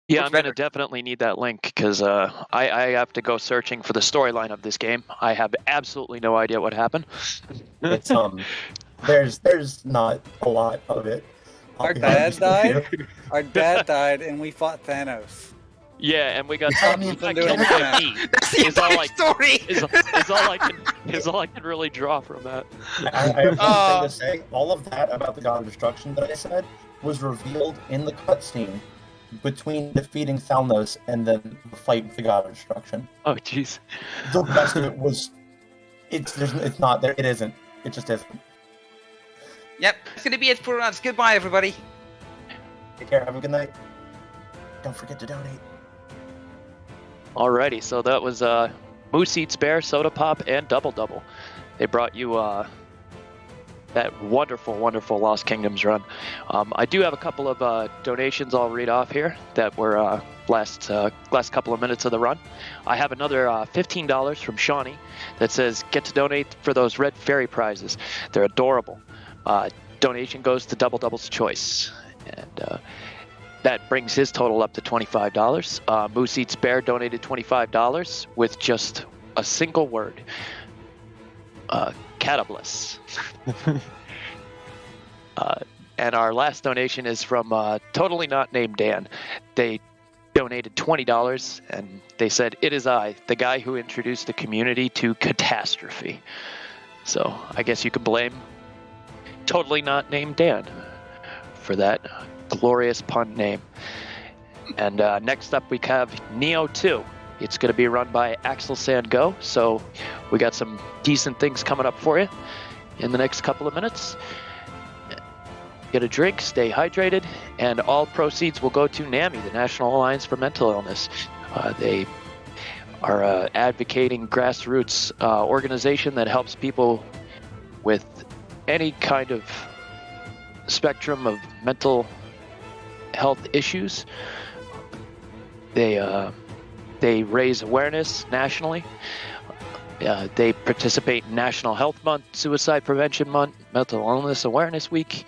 Yeah, I'm going to definitely need that link because I have to go searching for the storyline of this game. I have absolutely no idea what happened. It's there's not a lot of it. Our dad died. Our dad died, and we fought Thanos. Yeah, and we got That's the entire story. Is all I can really draw from that. I have one thing to say. All of that about the God of Destruction that I said was revealed in the cutscene between defeating Thalnos and then the fight with the God of Destruction. Oh, jeez. The rest of it was... It's not there. It isn't. It just isn't. Yep, that's going to be it for us. Goodbye, everybody. Take care. Have a good night. Don't forget to donate. Alrighty, so that was Moose Eats Bear, Soda Pop, and DoubleDubbel. They brought you that wonderful, wonderful Lost Kingdoms run. I do have a couple of donations I'll read off here that were last couple of minutes of the run. I have another $15 from Shawnee that says, get to donate for those red fairy prizes. They're adorable. Donation goes to DoubleDubbel's Choice. And that brings his total up to $25. Moose Eats Bear donated $25 with just a single word. Catabliss. And our last donation is from Totally Not Named Dan. They donated $20 and they said, it is I, the guy who introduced the community to catastrophe. So I guess you could blame Totally Not Named Dan for that glorious pun name. And next up, we have Neo 2. It's going to be run by Axel Sandgo, so we got some decent things coming up for you in the next couple of minutes. Get a drink, stay hydrated, and all proceeds will go to NAMI, the National Alliance for Mental Illness. They are advocating grassroots organization that helps people with any kind of spectrum of mental health issues. They raise awareness nationally. They participate in National Health Month, Suicide Prevention Month, Mental Illness Awareness Week,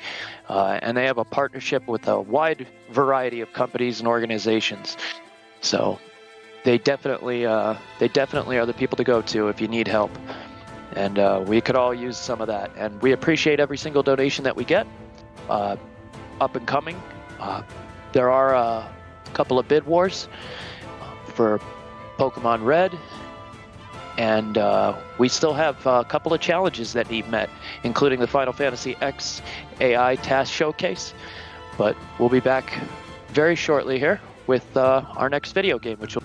and they have a partnership with a wide variety of companies and organizations. So they definitely are the people to go to if you need help. And we could all use some of that. And we appreciate every single donation that we get. Up and coming, there are a couple of bid wars for Pokemon Red. And we still have a couple of challenges that need met, including the Final Fantasy X AI Task Showcase. But we'll be back very shortly here with our next video game, which will